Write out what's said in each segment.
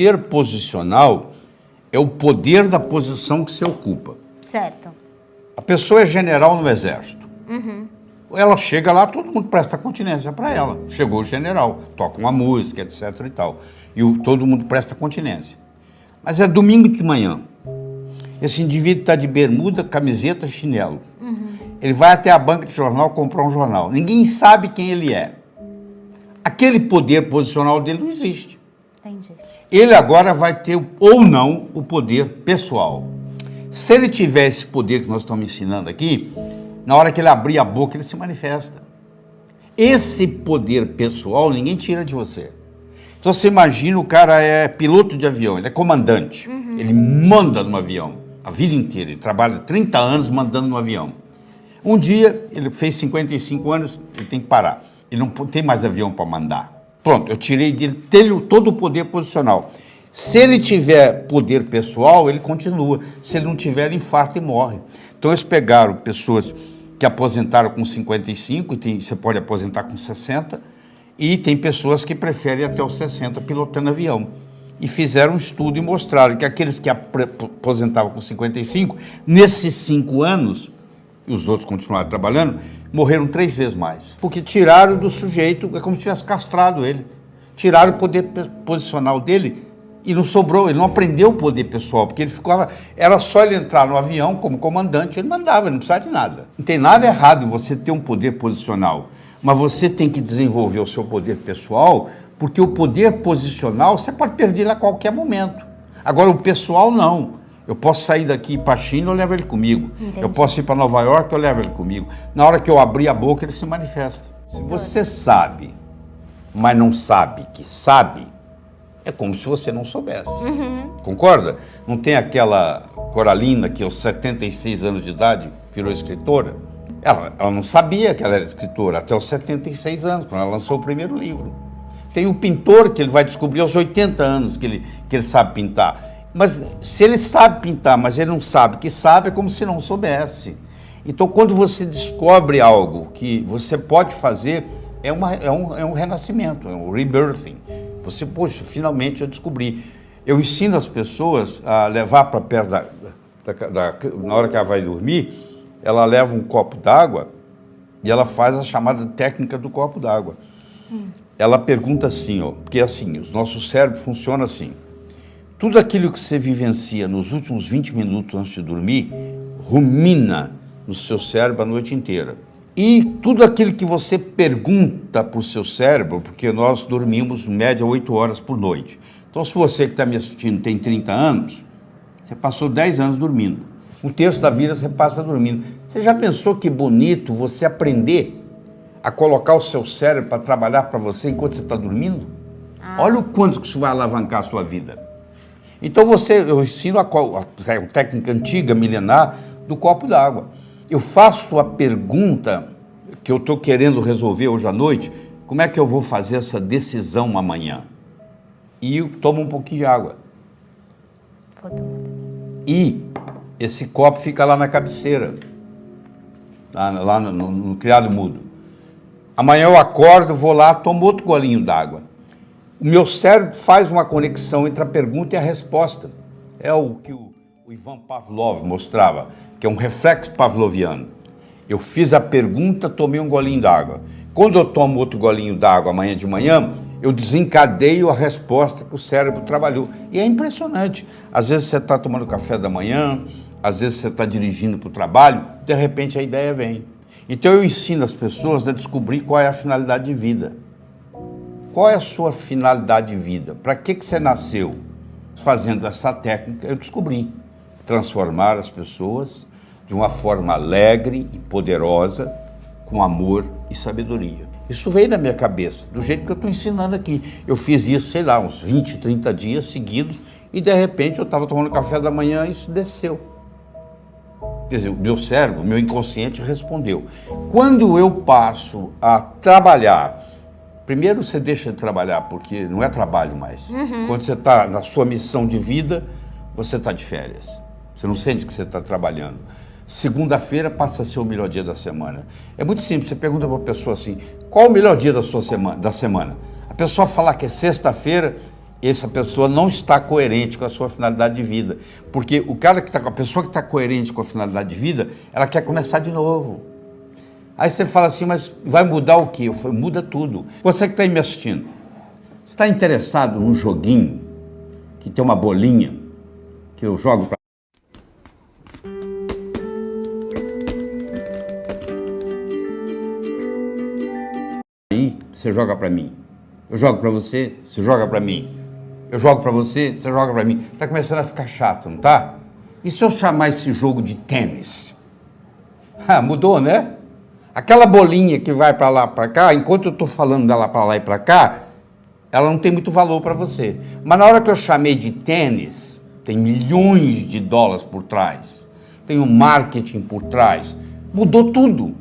Poder posicional é o poder da posição que você ocupa. Certo. A pessoa é general no exército. Ela chega lá, todo mundo presta continência para ela. Chegou o general, toca uma música, etc. e tal. E todo mundo presta continência. Mas é domingo de manhã. Esse indivíduo está de bermuda, camiseta, chinelo. Ele vai até a banca de jornal comprar um jornal. Ninguém sabe quem ele é. Aquele poder posicional dele não existe. Entendi. Ele agora vai ter ou não o poder pessoal. Se ele tiver esse poder que nós estamos ensinando aqui, na hora que ele abrir a boca, ele se manifesta. Esse poder pessoal ninguém tira de você. Então você imagina, o cara é piloto de avião, ele é comandante, ele manda no avião a vida inteira, ele trabalha 30 anos mandando no avião. Um dia, ele fez 55 anos, ele tem que parar. Ele não tem mais avião para mandar. Pronto, eu tirei dele todo o poder posicional. Se ele tiver poder pessoal, ele continua. Se ele não tiver, ele infarta e morre. Então eles pegaram pessoas que aposentaram com 55, e você pode aposentar com 60, e tem pessoas que preferem até os 60 pilotando avião. E fizeram um estudo e mostraram que aqueles que aposentavam com 55, nesses 5 anos, e os outros continuaram trabalhando, morreram 3 vezes mais. Porque tiraram do sujeito, é como se tivesse castrado ele. Tiraram o poder posicional dele e não sobrou, ele não aprendeu o poder pessoal, porque ele ficava, era só ele entrar no avião como comandante, ele mandava, ele não precisava de nada. Não tem nada errado em você ter um poder posicional, mas você tem que desenvolver o seu poder pessoal, porque o poder posicional você pode perder ele a qualquer momento. Agora o pessoal não. Eu posso sair daqui para a China, eu levo ele comigo. Entendi. Eu posso ir para Nova York, eu levo ele comigo. Na hora que eu abrir a boca, ele se manifesta. Se você sabe, mas não sabe que sabe, é como se você não soubesse. Concorda? Não tem aquela Coralina que aos 76 anos de idade virou escritora? Ela não sabia que ela era escritora até os 76 anos, quando ela lançou o primeiro livro. Tem um pintor que ele vai descobrir aos 80 anos que ele sabe pintar. Mas se ele sabe pintar, mas ele não sabe que sabe, é como se não soubesse. Então, quando você descobre algo que você pode fazer, é um renascimento, é um rebirthing. Você, poxa, finalmente eu descobri. Eu ensino as pessoas a levar para perto na hora que ela vai dormir, ela leva um copo d'água e ela faz a chamada técnica do copo d'água. Ela pergunta assim, ó, porque assim, o nosso cérebro funciona assim. Tudo aquilo que você vivencia nos últimos 20 minutos antes de dormir, rumina no seu cérebro a noite inteira. E tudo aquilo que você pergunta para o seu cérebro, porque nós dormimos, em média, 8 horas por noite. Então, se você que está me assistindo tem 30 anos, você passou 10 anos dormindo. Um terço da vida você passa dormindo. Você já pensou que bonito você aprender a colocar o seu cérebro para trabalhar para você enquanto você está dormindo? Olha o quanto que isso vai alavancar a sua vida. Então eu ensino a técnica antiga, milenar, do copo d'água. Eu faço a pergunta que eu estou querendo resolver hoje à noite, como é que eu vou fazer essa decisão amanhã? E eu tomo um pouquinho de água. E esse copo fica lá na cabeceira, lá no criado mudo. Amanhã eu acordo, vou lá, tomo outro golinho d'água. O meu cérebro faz uma conexão entre a pergunta e a resposta. É o que o Ivan Pavlov mostrava, que é um reflexo pavloviano. Eu fiz a pergunta, tomei um golinho d'água. Quando eu tomo outro golinho d'água amanhã de manhã, eu desencadeio a resposta que o cérebro trabalhou. E é impressionante. Às vezes você está tomando café da manhã, às vezes você está dirigindo para o trabalho, de repente a ideia vem. Então eu ensino as pessoas a descobrir qual é a finalidade de vida. Qual é a sua finalidade de vida? Para que você nasceu? Fazendo essa técnica, eu descobri transformar as pessoas de uma forma alegre e poderosa, com amor e sabedoria. Isso veio da minha cabeça, do jeito que eu estou ensinando aqui. Eu fiz isso, sei lá, uns 20, 30 dias seguidos, e de repente eu estava tomando café da manhã e isso desceu. Quer dizer, o meu cérebro, o meu inconsciente respondeu. Quando eu passo a trabalhar, primeiro você deixa de trabalhar, porque não é trabalho mais. Quando você está na sua missão de vida, você está de férias. Você não sente que você está trabalhando. Segunda-feira passa a ser o melhor dia da semana. É muito simples, você pergunta para uma pessoa assim, qual o melhor dia da semana? A pessoa falar que é sexta-feira, essa pessoa não está coerente com a sua finalidade de vida. Porque o cara que tá, a pessoa que está coerente com a finalidade de vida, ela quer começar de novo. Aí você fala assim, mas vai mudar o quê? Eu falo, muda tudo. Você que está aí me assistindo, você está interessado num joguinho que tem uma bolinha que eu jogo para... Aí você joga para mim. Eu jogo para você, você joga para mim. Eu jogo para você, você joga para mim. Está começando a ficar chato, não tá? E se eu chamar esse jogo de tênis? Ah, mudou, né? Aquela bolinha que vai para lá, para cá, enquanto eu estou falando dela para lá e para cá, ela não tem muito valor para você. Mas na hora que eu chamei de tênis, tem milhões de dólares por trás, tem um marketing por trás, mudou tudo.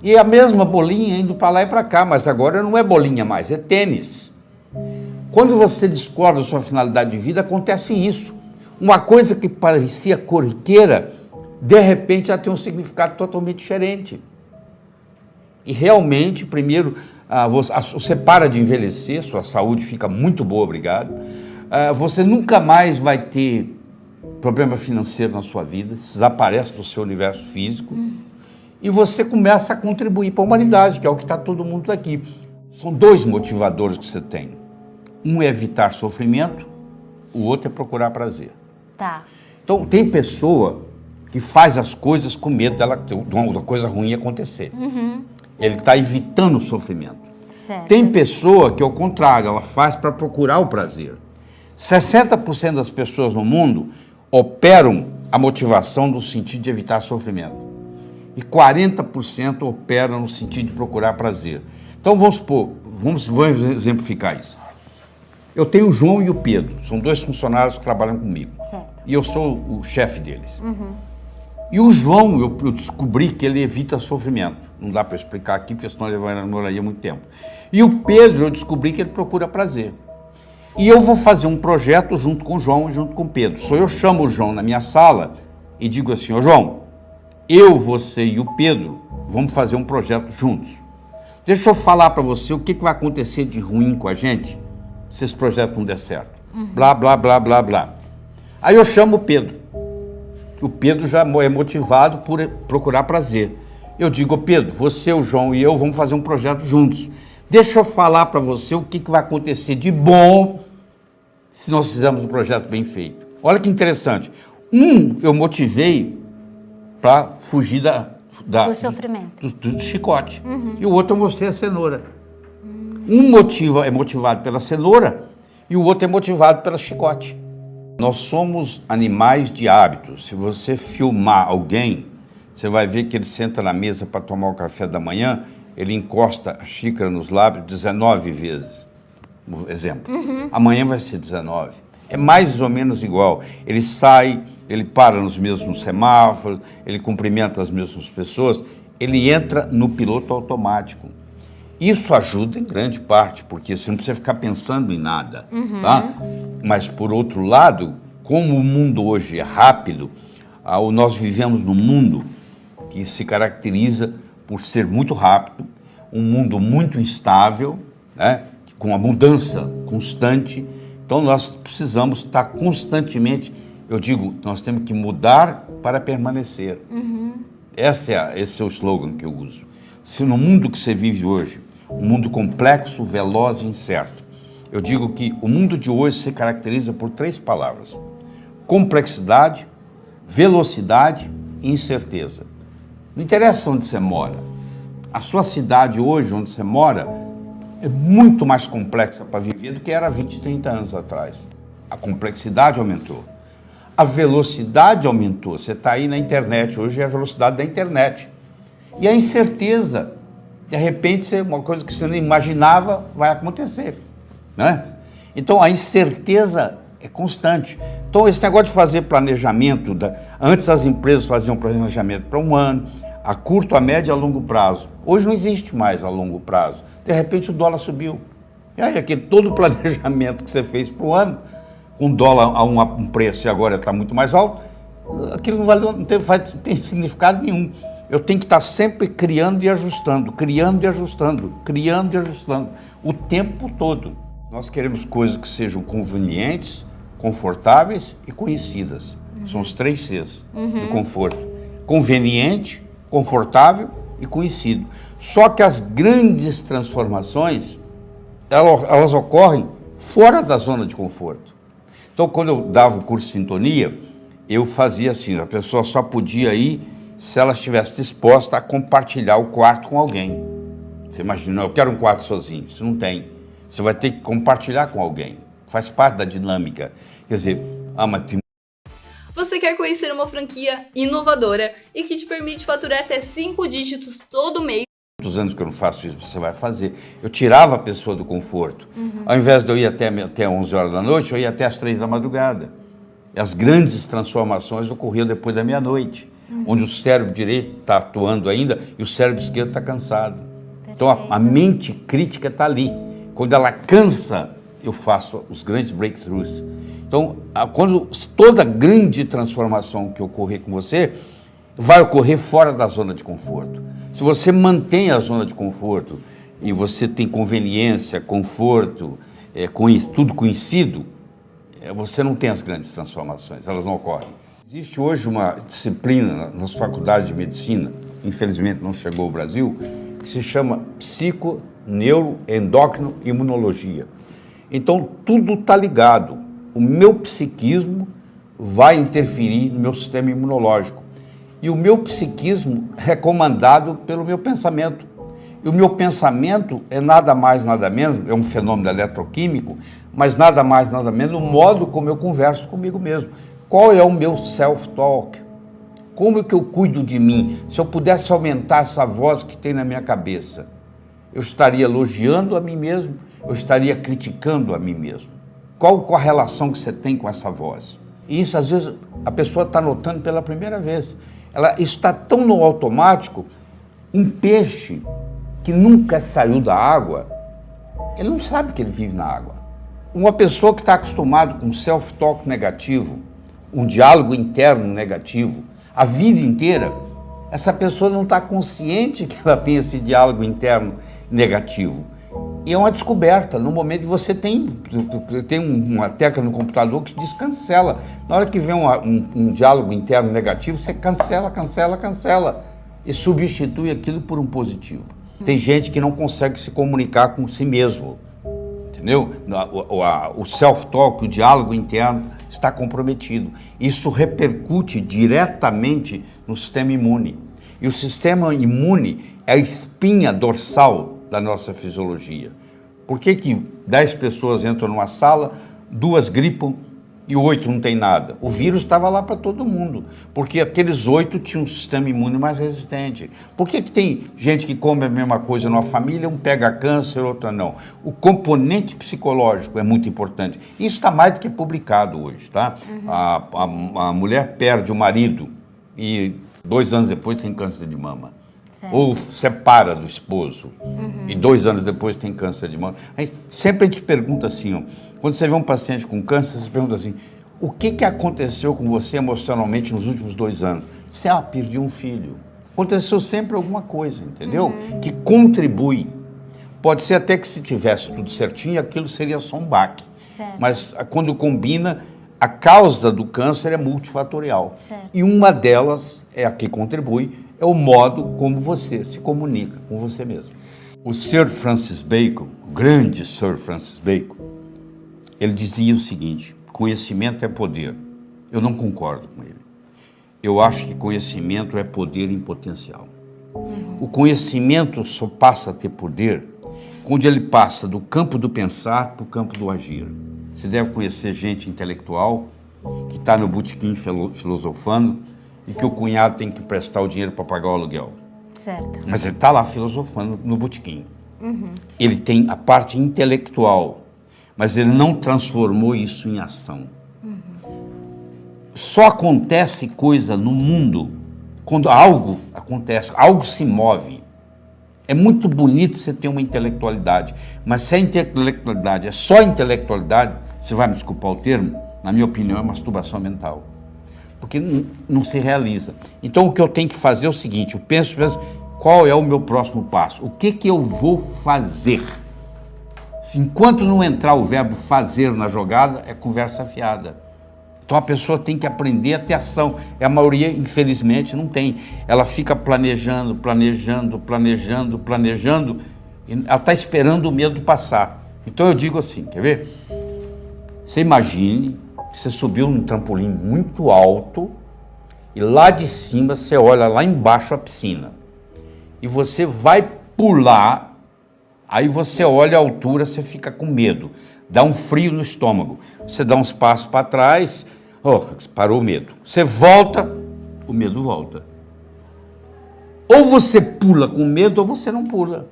E é a mesma bolinha indo para lá e para cá, mas agora não é bolinha mais, é tênis. Quando você descobre a sua finalidade de vida, acontece isso. Uma coisa que parecia corriqueira, de repente ela tem um significado totalmente diferente. E realmente, primeiro, você para de envelhecer, sua saúde fica muito boa, obrigado. Você nunca mais vai ter problema financeiro na sua vida, desaparece do seu universo físico. E você começa a contribuir para a humanidade, que é o que está todo mundo aqui. São dois motivadores que você tem. Um é evitar sofrimento, o outro é procurar prazer. Tá. Então, tem pessoa que faz as coisas com medo da coisa ruim acontecer. Ele está evitando o sofrimento. Certo. Tem pessoa que, ao contrário, ela faz para procurar o prazer. 60% das pessoas no mundo operam a motivação no sentido de evitar sofrimento. E 40% operam no sentido de procurar prazer. Então, vamos exemplificar isso. Eu tenho o João e o Pedro, são dois funcionários que trabalham comigo. Certo. E eu sou o chefe deles. E o João, eu descobri que ele evita sofrimento. Não dá para explicar aqui, porque senão ele demoraria muito tempo. E o Pedro, eu descobri que ele procura prazer. E eu vou fazer um projeto junto com o João e junto com o Pedro. Eu chamo o João na minha sala e digo assim, ô João, eu, você e o Pedro vamos fazer um projeto juntos. Deixa eu falar para você o que vai acontecer de ruim com a gente se esse projeto não der certo. Blá, blá, blá, blá, blá. Aí eu chamo o Pedro. O Pedro já é motivado por procurar prazer. Eu digo, Pedro, você, o João e eu vamos fazer um projeto juntos. Deixa eu falar para você o que vai acontecer de bom se nós fizermos um projeto bem feito. Olha que interessante. Eu motivei para fugir do sofrimento. Do chicote. E o outro eu mostrei a cenoura. É motivado pela cenoura e o outro é motivado pela chicote. Nós somos animais de hábitos. Se você filmar alguém, você vai ver que ele senta na mesa para tomar o café da manhã, ele encosta a xícara nos lábios 19 vezes. Exemplo. Amanhã vai ser 19. É mais ou menos igual. Ele sai, ele para nos mesmos semáforos, ele cumprimenta as mesmas pessoas, ele entra no piloto automático. Isso ajuda em grande parte, porque você não precisa ficar pensando em nada, tá? Mas, por outro lado, como o mundo hoje é rápido, nós vivemos num mundo que se caracteriza por ser muito rápido, um mundo muito instável, né? Com a mudança constante. Então, nós precisamos estar constantemente, eu digo, nós temos que mudar para permanecer. Esse é o slogan que eu uso. Se no mundo que você vive hoje, um mundo complexo, veloz e incerto, eu digo que o mundo de hoje se caracteriza por 3 palavras: complexidade, velocidade e incerteza. Não interessa onde você mora. A sua cidade hoje, onde você mora, é muito mais complexa para viver do que era 20, 30 anos atrás. A complexidade aumentou. A velocidade aumentou. Você está aí na internet, hoje é a velocidade da internet. E a incerteza, de repente, uma coisa que você não imaginava vai acontecer, né? Então, a incerteza é constante. Então, esse negócio de fazer planejamento, antes as empresas faziam planejamento para um ano, a curto, a médio e a longo prazo. Hoje não existe mais a longo prazo. De repente, o dólar subiu. E aí, todo o planejamento que você fez para o ano, com o dólar a um preço e agora está muito mais alto, aquilo não tem significado nenhum. Eu tenho que estar sempre criando e ajustando, criando e ajustando, criando e ajustando, o tempo todo. Nós queremos coisas que sejam convenientes, confortáveis e conhecidas. São os 3 Cs do conforto. Conveniente, confortável e conhecido. Só que as grandes transformações, elas ocorrem fora da zona de conforto. Então, quando eu dava o curso de sintonia, eu fazia assim, a pessoa só podia ir se ela estivesse disposta a compartilhar o quarto com alguém. Você imagina, eu quero um quarto sozinho, isso não tem. Você vai ter que compartilhar com alguém. Faz parte da dinâmica. Quer dizer, mas tem... Você quer conhecer uma franquia inovadora e que te permite faturar até 5 dígitos todo mês? Muitos anos que eu não faço isso, você vai fazer. Eu tirava a pessoa do conforto. Ao invés de eu ir até 11 horas da noite, eu ia até as 3 da madrugada. E as grandes transformações ocorriam depois da meia-noite, onde o cérebro direito está atuando ainda e o cérebro esquerdo está cansado. Então a mente crítica está ali. Quando ela cansa, eu faço os grandes breakthroughs. Então, quando toda grande transformação que ocorrer com você, vai ocorrer fora da zona de conforto. Se você mantém a zona de conforto e você tem conveniência, conforto, tudo conhecido, você não tem as grandes transformações, elas não ocorrem. Existe hoje uma disciplina nas faculdades de medicina, infelizmente não chegou ao Brasil, que se chama psico, neuro, endócrino e imunologia. Então, tudo está ligado. O meu psiquismo vai interferir no meu sistema imunológico. E o meu psiquismo é comandado pelo meu pensamento. E o meu pensamento é nada mais, nada menos, é um fenômeno eletroquímico, mas nada mais, nada menos, o modo como eu converso comigo mesmo. Qual é o meu self-talk? Como é que eu cuido de mim? Se eu pudesse aumentar essa voz que tem na minha cabeça, eu estaria elogiando a mim mesmo, eu estaria criticando a mim mesmo. Qual a relação que você tem com essa voz? E isso, às vezes, a pessoa está notando pela primeira vez. Isso está tão no automático, um peixe que nunca saiu da água, ele não sabe que ele vive na água. Uma pessoa que está acostumada com um self-talk negativo, um diálogo interno negativo, a vida inteira, essa pessoa não está consciente que ela tem esse diálogo interno negativo. E é uma descoberta, no momento que você tem uma tecla no computador que diz cancela. Na hora que vem um diálogo interno negativo, você cancela e substitui aquilo por um positivo. Tem gente que não consegue se comunicar com si mesmo, entendeu? O self-talk, o diálogo interno está comprometido. Isso repercute diretamente no sistema imune. E o sistema imune é a espinha dorsal da nossa fisiologia. Por que 10 pessoas entram numa sala, 2 gripam e 8 não tem nada? O vírus estava lá para todo mundo, porque aqueles 8 tinham um sistema imune mais resistente. Por que tem gente que come a mesma coisa numa família, um pega câncer, outro não? O componente psicológico é muito importante. Isso está mais do que publicado hoje, tá? A mulher perde o marido e 2 anos depois tem câncer de mama. Certo. Ou separa do esposo e 2 anos depois tem câncer de mama. Sempre a gente pergunta assim, ó, quando você vê um paciente com câncer, você pergunta assim, o que aconteceu com você emocionalmente nos últimos 2 anos? Você, perdi um filho. Aconteceu sempre alguma coisa, entendeu? Que contribui. Pode ser até que se tivesse tudo certinho, aquilo seria só um baque. Certo. Mas quando combina, a causa do câncer é multifatorial. Certo. E uma delas é a que contribui, é o modo como você se comunica com você mesmo. O Sir Francis Bacon, o grande Sir Francis Bacon, ele dizia o seguinte, conhecimento é poder. Eu não concordo com ele. Eu acho que conhecimento é poder em potencial. O conhecimento só passa a ter poder quando ele passa do campo do pensar para o campo do agir. Você deve conhecer gente intelectual que está no botequim filosofando e que o cunhado tem que prestar o dinheiro para pagar o aluguel. Certo. Mas ele está lá filosofando no botequim. Ele tem a parte intelectual, mas ele não transformou isso em ação. Só acontece coisa no mundo quando algo acontece, algo se move. É muito bonito você ter uma intelectualidade, mas se a intelectualidade é só intelectualidade, você vai me desculpar o termo, na minha opinião é masturbação mental. Porque não se realiza. Então o que eu tenho que fazer é o seguinte, eu penso, qual é o meu próximo passo? O que eu vou fazer? Se enquanto não entrar o verbo fazer na jogada, é conversa fiada. Então a pessoa tem que aprender a ter ação. E a maioria, infelizmente, não tem. Ela fica planejando, e ela está esperando o medo passar. Então eu digo assim, quer ver? Você imagine que você subiu num trampolim muito alto e lá de cima você olha lá embaixo a piscina. E você vai pular, aí você olha a altura, você fica com medo. Dá um frio no estômago. Você dá uns passos para trás, parou o medo. Você volta, o medo volta. Ou você pula com medo ou você não pula.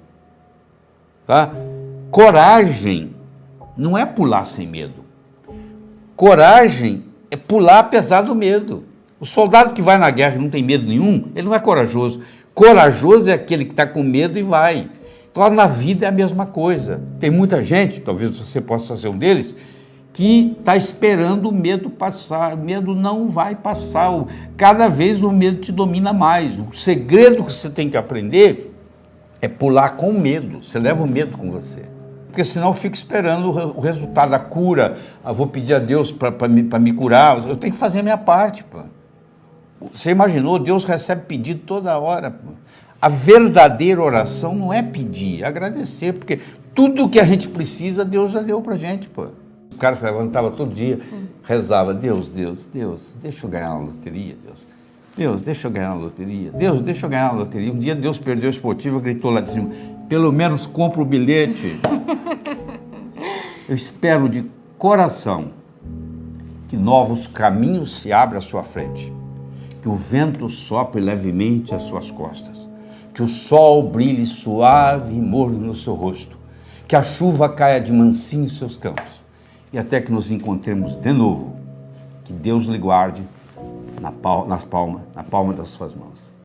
Tá? Coragem não é pular sem medo. Coragem é pular apesar do medo. O soldado que vai na guerra e não tem medo nenhum, ele não é corajoso. Corajoso é aquele que está com medo e vai. Claro, na vida é a mesma coisa. Tem muita gente, talvez você possa ser um deles, que está esperando o medo passar. O medo não vai passar. Cada vez o medo te domina mais. O segredo que você tem que aprender é pular com medo. Você leva o medo com você. Porque senão fica esperando o resultado, a cura. Vou pedir a Deus para me curar. Eu tenho que fazer a minha parte. Pô. Você imaginou? Deus recebe pedido toda hora. Pô. A verdadeira oração não é pedir, é agradecer. Porque tudo que a gente precisa, Deus já deu para a gente. Pô. O cara se levantava todo dia, rezava, Deus, deixa eu ganhar na loteria, Deus. Deus, deixa eu ganhar na loteria. Deus, deixa eu ganhar na loteria. Um dia Deus perdeu a esportiva, gritou lá de cima, pelo menos compra o bilhete. Eu espero de coração que novos caminhos se abram à sua frente, que o vento sopre levemente às suas costas, que o sol brilhe suave e morno no seu rosto, que a chuva caia de mansinho em seus campos, e até que nos encontremos de novo, que Deus lhe guarde na palma das suas mãos.